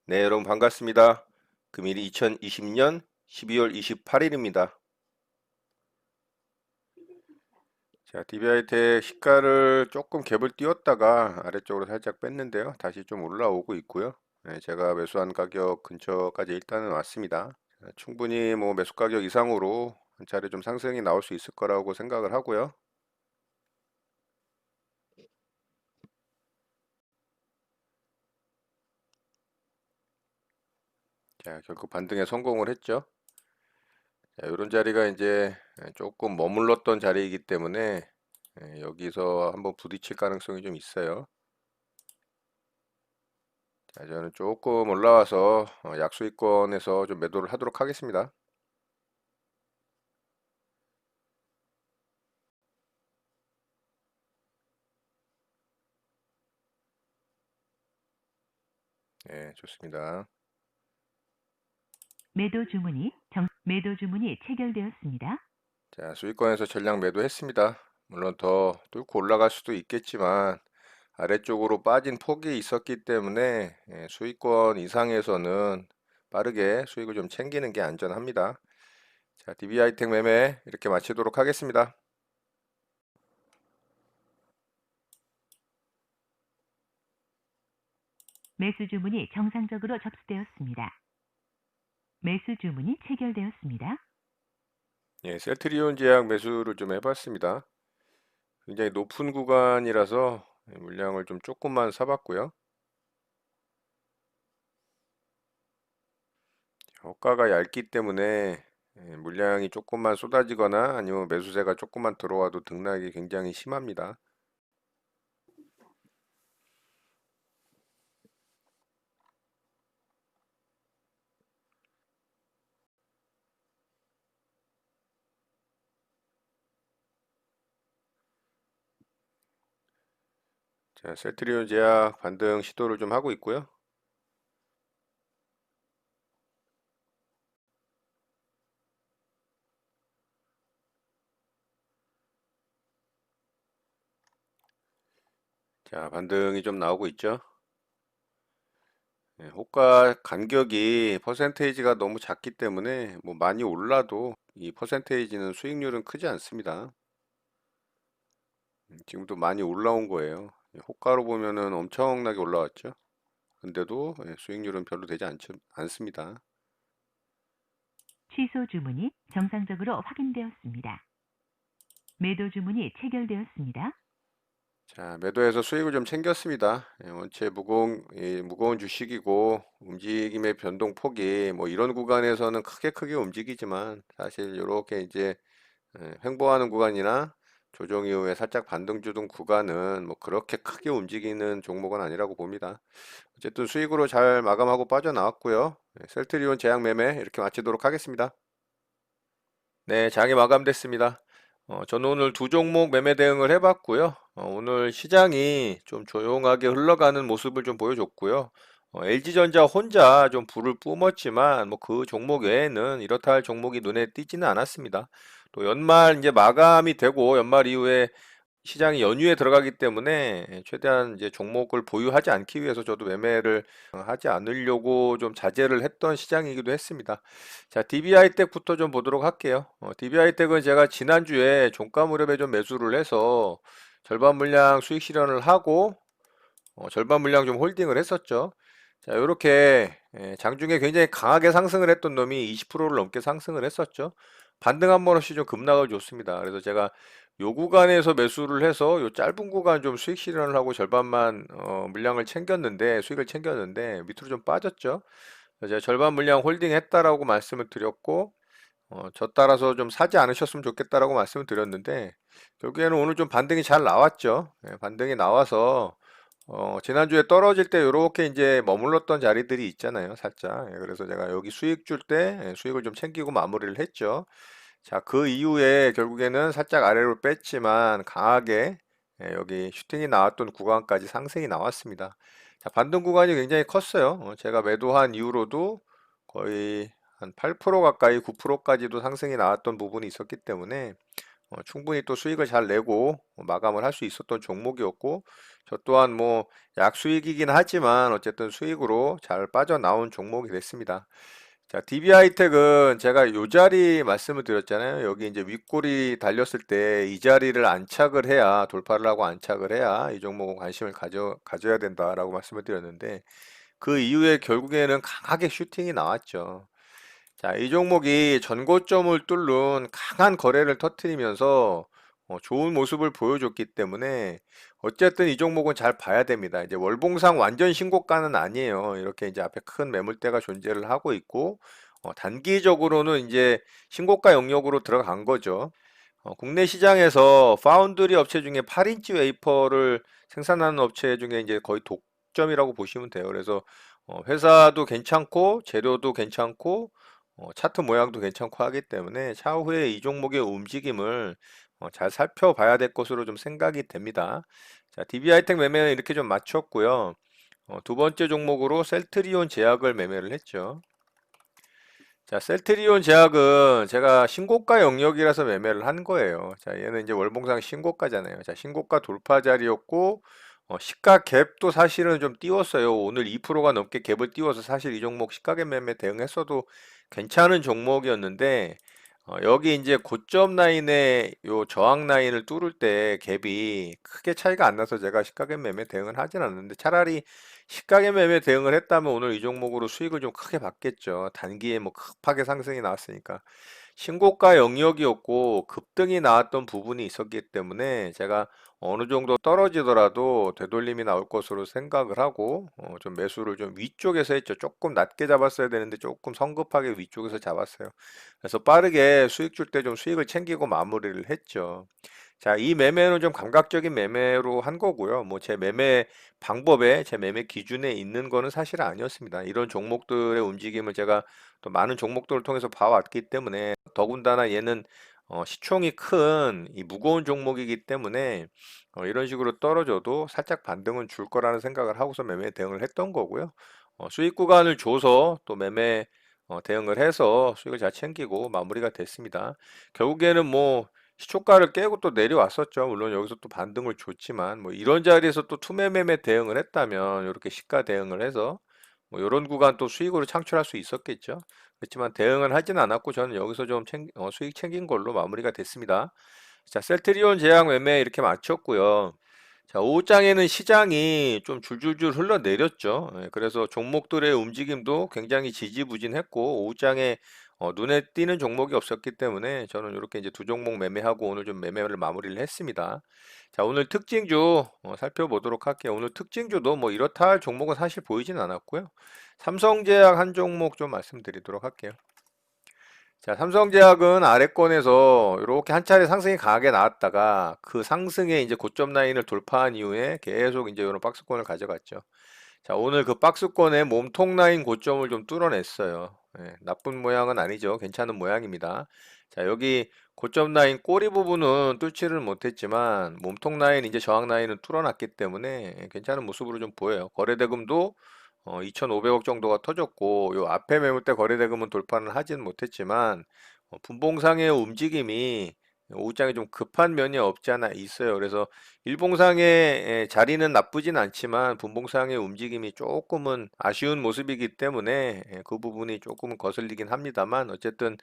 네, 여러분 반갑습니다. 금일이 2020년 12월 28일입니다. 자, DB하이텍 시가를 조금 갭을 띄웠다가 아래쪽으로 살짝 뺐는데요. 다시 좀 올라오고 있고요. 네, 제가 매수한 가격 근처까지 일단은 왔습니다. 자, 충분히 뭐 매수 가격 이상으로 한 차례 좀 상승이 나올 수 있을 거라고 생각을 하고요. 자, 결국 반등에 성공을 했죠. 자, 이런 자리가 이제 조금 머물렀던 자리이기 때문에 여기서 한번 부딪힐 가능성이 좀 있어요. 자, 저는 조금 올라와서 약수익권에서 좀 매도를 하도록 하겠습니다. 네, 좋습니다. 매도 주문이 체결되었습니다. 자, 수익권에서 전량 매도했습니다. 물론 더 뚫고 올라갈 수도 있겠지만 아래쪽으로 빠진 폭이 있었기 때문에 수익권 이상에서는 빠르게 수익을 좀 챙기는 게 안전합니다. 자, DB하이텍 매매 이렇게 마치도록 하겠습니다. 매수 주문이 정상적으로 접수되었습니다. 매수 주문이 체결되었습니다. 예, 셀트리온 제약 매수를 좀 해봤습니다. 굉장히 높은 구간이라서 물량을 좀 조금만 사봤고요. 호가가 얇기 때문에 물량이 조금만 쏟아지거나 아니면 매수세가 조금만 들어와도 등락이 굉장히 심합니다. 자, 셀트리온 제약 반등 시도를 좀 하고 있고요. 자, 반등이 좀 나오고 있죠. 호가 간격이 퍼센테이지가 너무 작기 때문에 뭐 많이 올라도 이 퍼센테이지는 수익률은 크지 않습니다. 지금도 많이 올라온 거예요. 호가로 보면은 엄청나게 올라왔죠. 근데도 수익률은 별로 되지 않습니다. 취소 주문이 정상적으로 확인되었습니다. 매도 주문이 체결되었습니다. 자, 매도해서 수익을 좀 챙겼습니다. 원체 무거운 주식이고 움직임의 변동폭이 뭐 이런 구간에서는 크게 움직이지만 사실 이렇게 이제 횡보하는 구간이나 조정 이후에 살짝 반등 주던 구간은 뭐 그렇게 크게 움직이는 종목은 아니라고 봅니다. 어쨌든 수익으로 잘 마감하고 빠져나왔고요. 셀트리온 제약 매매 이렇게 마치도록 하겠습니다. 네, 장이 마감됐습니다. 저는 오늘 두 종목 매매 대응을 해봤고요. 오늘 시장이 좀 조용하게 흘러가는 모습을 좀 보여줬고요. LG전자 혼자 좀 불을 뿜었지만 뭐 그 종목 외에는 이렇다 할 종목이 눈에 띄지는 않았습니다. 또 연말 이제 마감이 되고 연말 이후에 시장이 연휴에 들어가기 때문에 최대한 이제 종목을 보유하지 않기 위해서 저도 매매를 하지 않으려고 좀 자제를 했던 시장이기도 했습니다. 자, DB하이텍부터 좀 보도록 할게요. DB하이텍은 제가 지난주에 종가 무렵에 좀 매수를 해서 절반 물량 수익 실현을 하고 절반 물량 좀 홀딩을 했었죠. 자, 이렇게 장중에 굉장히 강하게 상승을 했던 놈이 20%를 넘게 상승을 했었죠. 반등 한 번 없이 좀 급락을 줬습니다. 그래서 제가 요 구간에서 매수를 해서 요 짧은 구간 좀 수익 실현을 하고 절반만 물량을 챙겼는데 수익을 챙겼는데 밑으로 좀 빠졌죠. 그래서 제가 절반 물량 홀딩했다라고 말씀을 드렸고 저 따라서 좀 사지 않으셨으면 좋겠다라고 말씀을 드렸는데 결국에는 오늘 좀 반등이 잘 나왔죠. 반등이 나와서 지난주에 떨어질 때 이렇게 이제 머물렀던 자리들이 있잖아요, 살짝. 그래서 제가 여기 수익 줄 때 수익을 좀 챙기고 마무리를 했죠. 자, 그 이후에 결국에는 살짝 아래로 뺐지만 강하게 여기 슈팅이 나왔던 구간까지 상승이 나왔습니다. 자, 반등 구간이 굉장히 컸어요. 제가 매도한 이후로도 거의 한 8% 가까이 9%까지도 상승이 나왔던 부분이 있었기 때문에 충분히 또 수익을 잘 내고 마감을 할 수 있었던 종목이었고, 저 또한 뭐 약수익이긴 하지만 어쨌든 수익으로 잘 빠져나온 종목이 됐습니다. 자, DB하이텍은 제가 요 자리 말씀을 드렸잖아요. 여기 이제 윗골이 달렸을 때 이 자리를 안착을 해야, 돌파를 하고 안착을 해야 이 종목은 관심을 가져야 된다라고 말씀을 드렸는데, 그 이후에 결국에는 강하게 슈팅이 나왔죠. 자, 이 종목이 전고점을 뚫는 강한 거래를 터뜨리면서 좋은 모습을 보여줬기 때문에 어쨌든 이 종목은 잘 봐야 됩니다. 이제 월봉상 완전 신고가는 아니에요. 이렇게 이제 앞에 큰 매물대가 존재를 하고 있고 단기적으로는 이제 신고가 영역으로 들어간 거죠. 국내 시장에서 파운드리 업체 중에 8인치 웨이퍼를 생산하는 업체 중에 이제 거의 독점이라고 보시면 돼요. 그래서 회사도 괜찮고 재료도 괜찮고 차트 모양도 괜찮고 하기 때문에 차후에 이 종목의 움직임을 잘 살펴봐야 될 것으로 좀 생각이 됩니다. 자, DB하이텍 매매는 이렇게 좀 마쳤고요. 두 번째 종목으로 셀트리온 제약을 매매를 했죠. 자, 셀트리온 제약은 제가 신고가 영역이라서 매매를 한 거예요. 자, 얘는 이제 월봉상 신고가잖아요. 자, 신고가 돌파 자리였고, 시가 갭도 사실은 좀 띄웠어요. 오늘 2%가 넘게 갭을 띄워서 사실 이 종목 시가갭 매매 대응했어도 괜찮은 종목이었는데, 여기 이제 고점 라인에 요 저항 라인을 뚫을 때 갭이 크게 차이가 안 나서 제가 시가갭 매매 대응을 하진 않는데 차라리 시가격 매매 대응을 했다면 오늘 이 종목으로 수익을 좀 크게 받겠죠. 단기에 뭐 급하게 상승이 나왔으니까. 신고가 영역이었고 급등이 나왔던 부분이 있었기 때문에 제가 어느 정도 떨어지더라도 되돌림이 나올 것으로 생각을 하고 좀 매수를 좀 위쪽에서 했죠. 조금 낮게 잡았어야 되는데 조금 성급하게 위쪽에서 잡았어요. 그래서 빠르게 수익 줄 때 좀 수익을 챙기고 마무리를 했죠. 자, 이 매매는 좀 감각적인 매매로 한 거고요. 뭐 제 매매 방법에, 제 매매 기준에 있는 거는 사실 아니었습니다. 이런 종목들의 움직임을 제가 또 많은 종목들을 통해서 봐왔기 때문에 더군다나 얘는 시총이 큰 이 무거운 종목이기 때문에 이런 식으로 떨어져도 살짝 반등은 줄 거라는 생각을 하고서 매매 대응을 했던 거고요. 수익 구간을 줘서 또 매매 대응을 해서 수익을 잘 챙기고 마무리가 됐습니다. 결국에는 뭐 시초가를 깨고 또 내려왔었죠. 물론 여기서 또 반등을 줬지만 뭐 이런 자리에서 또 투매매매 대응을 했다면 이렇게 시가 대응을 해서 뭐 이런 구간 또 수익으로 창출할 수 있었겠죠. 그렇지만 대응을 하진 않았고 저는 여기서 좀 수익 챙긴 걸로 마무리가 됐습니다. 자, 셀트리온 제약 매매 이렇게 마쳤고요. 자, 오후장에는 시장이 좀 줄줄줄 흘러내렸죠. 예, 그래서 종목들의 움직임도 굉장히 지지부진했고, 오후장에 눈에 띄는 종목이 없었기 때문에 저는 이렇게 이제 두 종목 매매하고 오늘 좀 매매를 마무리를 했습니다. 자, 오늘 특징주 살펴보도록 할게요. 오늘 특징주도 뭐 이렇다 할 종목은 사실 보이진 않았고요. 삼성제약 한 종목 좀 말씀드리도록 할게요. 자, 삼성제약은 아래권에서 이렇게 한 차례 상승이 강하게 나왔다가 그 상승에 이제 고점 라인을 돌파한 이후에 계속 이제 이런 박스권을 가져갔죠. 자, 오늘 그 박스권의 몸통 라인 고점을 좀 뚫어냈어요. 예, 나쁜 모양은 아니죠. 괜찮은 모양입니다. 자, 여기 고점 라인 꼬리 부분은 뚫지를 못했지만 몸통 라인 이제 저항 라인은 뚫어놨기 때문에 괜찮은 모습으로 좀 보여요. 거래대금도 2,500억 정도가 터졌고 요 앞에 매물대 거래대금은 돌파는 하진 못했지만 분봉상의 움직임이 오후장에 좀 급한 면이 없지 않아 있어요. 그래서 일봉상의 자리는 나쁘진 않지만 분봉상의 움직임이 조금은 아쉬운 모습이기 때문에 그 부분이 조금은 거슬리긴 합니다만 어쨌든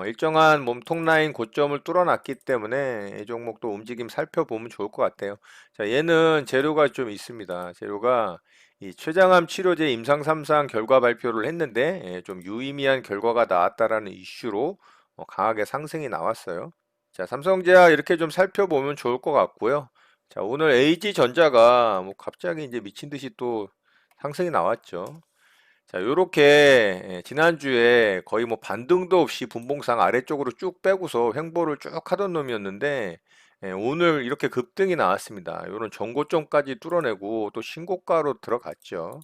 일정한 몸통 라인 고점을 뚫어놨기 때문에 이 종목도 움직임 살펴보면 좋을 것 같아요. 자, 얘는 재료가 좀 있습니다. 재료가 이 췌장암 치료제 임상 3상 결과 발표를 했는데 좀 유의미한 결과가 나왔다라는 이슈로 강하게 상승이 나왔어요. 자, 삼성제약 이렇게 좀 살펴보면 좋을 것 같고요. 자, 오늘 AG전자가 뭐 갑자기 이제 미친 듯이 또 상승이 나왔죠. 자, 요렇게 지난주에 거의 뭐 반등도 없이 분봉상 아래쪽으로 쭉 빼고서 횡보를 쭉 하던 놈이었는데 오늘 이렇게 급등이 나왔습니다. 요런 전고점까지 뚫어내고 또 신고가로 들어갔죠.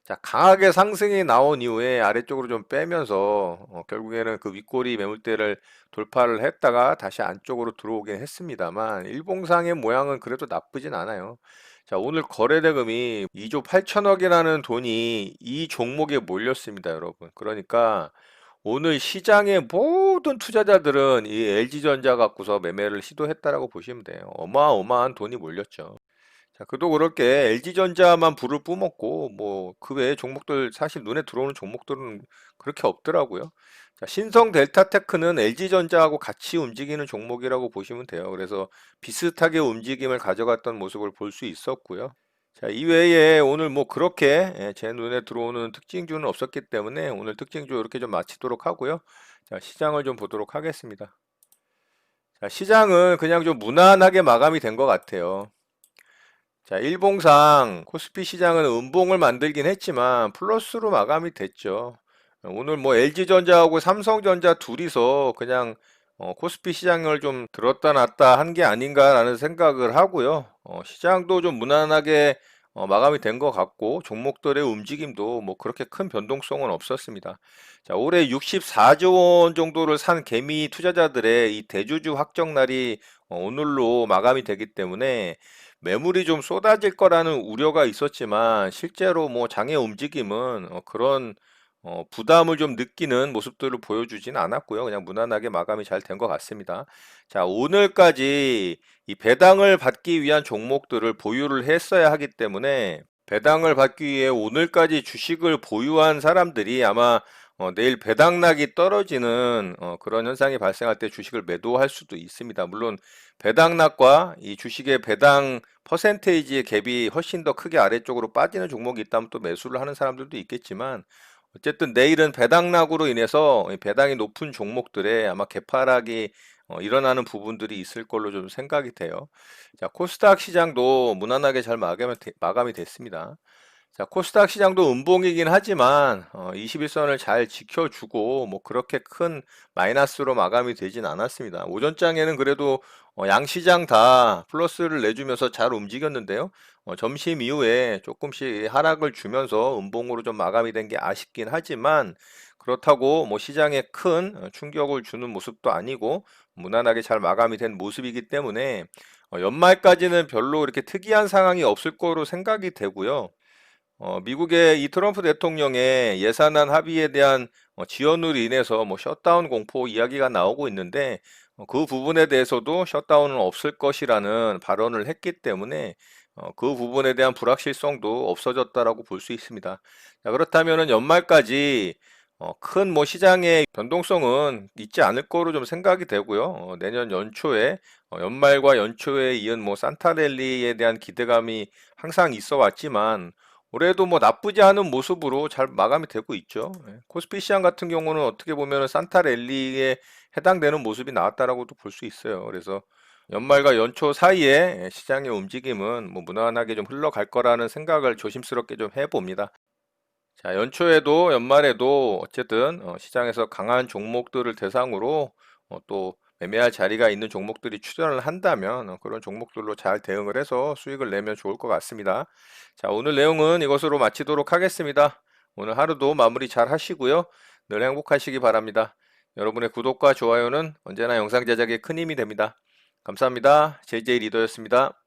자, 강하게 상승이 나온 이후에 아래쪽으로 좀 빼면서 결국에는 그 윗꼬리 매물대를 돌파를 했다가 다시 안쪽으로 들어오긴 했습니다만 일봉상의 모양은 그래도 나쁘진 않아요. 자, 오늘 거래대금이 2조 8천억이라는 돈이 이 종목에 몰렸습니다, 여러분. 그러니까 오늘 시장의 모든 투자자들은 이 LG전자 갖고서 매매를 시도했다라고 보시면 돼요. 어마어마한 돈이 몰렸죠. 자, 그도 그렇게 LG전자만 불을 뿜었고, 뭐, 그 외에 종목들, 사실 눈에 들어오는 종목들은 그렇게 없더라고요. 자, 신성 델타테크는 LG전자하고 같이 움직이는 종목이라고 보시면 돼요. 그래서 비슷하게 움직임을 가져갔던 모습을 볼 수 있었고요. 자, 이외에 오늘 뭐 그렇게 제 눈에 들어오는 특징주는 없었기 때문에 오늘 특징주 이렇게 좀 마치도록 하고요. 자, 시장을 좀 보도록 하겠습니다. 자, 시장은 그냥 좀 무난하게 마감이 된 것 같아요. 자, 일봉상 코스피 시장은 음봉을 만들긴 했지만 플러스로 마감이 됐죠. 오늘 뭐 LG전자하고 삼성전자 둘이서 그냥 코스피 시장을 좀 들었다 놨다 한 게 아닌가라는 생각을 하고요. 시장도 좀 무난하게 마감이 된 것 같고 종목들의 움직임도 뭐 그렇게 큰 변동성은 없었습니다. 자, 올해 64조 원 정도를 산 개미 투자자들의 이 대주주 확정 날이 오늘로 마감이 되기 때문에 매물이 좀 쏟아질 거라는 우려가 있었지만 실제로 뭐 장의 움직임은 그런 부담을 좀 느끼는 모습들을 보여주진 않았고요. 그냥 무난하게 마감이 잘 된 것 같습니다. 자, 오늘까지 이 배당을 받기 위한 종목들을 보유를 했어야 하기 때문에 배당을 받기 위해 오늘까지 주식을 보유한 사람들이 아마 내일 배당락이 떨어지는 그런 현상이 발생할 때 주식을 매도할 수도 있습니다. 물론 배당락과 이 주식의 배당 퍼센테이지의 갭이 훨씬 더 크게 아래쪽으로 빠지는 종목이 있다면 또 매수를 하는 사람들도 있겠지만 어쨌든 내일은 배당락으로 인해서 배당이 높은 종목들에 아마 개파락이 일어나는 부분들이 있을 걸로 좀 생각이 돼요. 자, 코스닥 시장도 무난하게 잘 마감이 됐습니다. 자, 코스닥 시장도 음봉이긴 하지만 21선을 잘 지켜주고 뭐 그렇게 큰 마이너스로 마감이 되진 않았습니다. 오전장에는 그래도 양시장 다 플러스를 내주면서 잘 움직였는데요. 점심 이후에 조금씩 하락을 주면서 음봉으로 좀 마감이 된 게 아쉽긴 하지만 그렇다고 뭐 시장에 큰 충격을 주는 모습도 아니고 무난하게 잘 마감이 된 모습이기 때문에 연말까지는 별로 이렇게 특이한 상황이 없을 거로 생각이 되고요. 미국의 이 트럼프 대통령의 예산안 합의에 대한 지연으로 인해서 뭐 셧다운 공포 이야기가 나오고 있는데 그 부분에 대해서도 셧다운은 없을 것이라는 발언을 했기 때문에 그 부분에 대한 불확실성도 없어졌다라고 볼 수 있습니다. 자, 그렇다면은 연말까지 큰 뭐 시장의 변동성은 있지 않을 거로 좀 생각이 되고요. 내년 연초에 연말과 연초에 이은 뭐 산타랠리에 대한 기대감이 항상 있어 왔지만 올해도 뭐 나쁘지 않은 모습으로 잘 마감이 되고 있죠. 코스피 시장 같은 경우는 어떻게 보면 산타랠리에 해당되는 모습이 나왔다라고도 볼 수 있어요. 그래서 연말과 연초 사이에 시장의 움직임은 뭐 무난하게 좀 흘러갈 거라는 생각을 조심스럽게 좀 해봅니다. 자, 연초에도 연말에도 어쨌든 시장에서 강한 종목들을 대상으로 또 매매할 자리가 있는 종목들이 출현을 한다면 그런 종목들로 잘 대응을 해서 수익을 내면 좋을 것 같습니다. 자, 오늘 내용은 이것으로 마치도록 하겠습니다. 오늘 하루도 마무리 잘 하시고요. 늘 행복하시기 바랍니다. 여러분의 구독과 좋아요는 언제나 영상 제작에 큰 힘이 됩니다. 감사합니다. JJ 리더였습니다.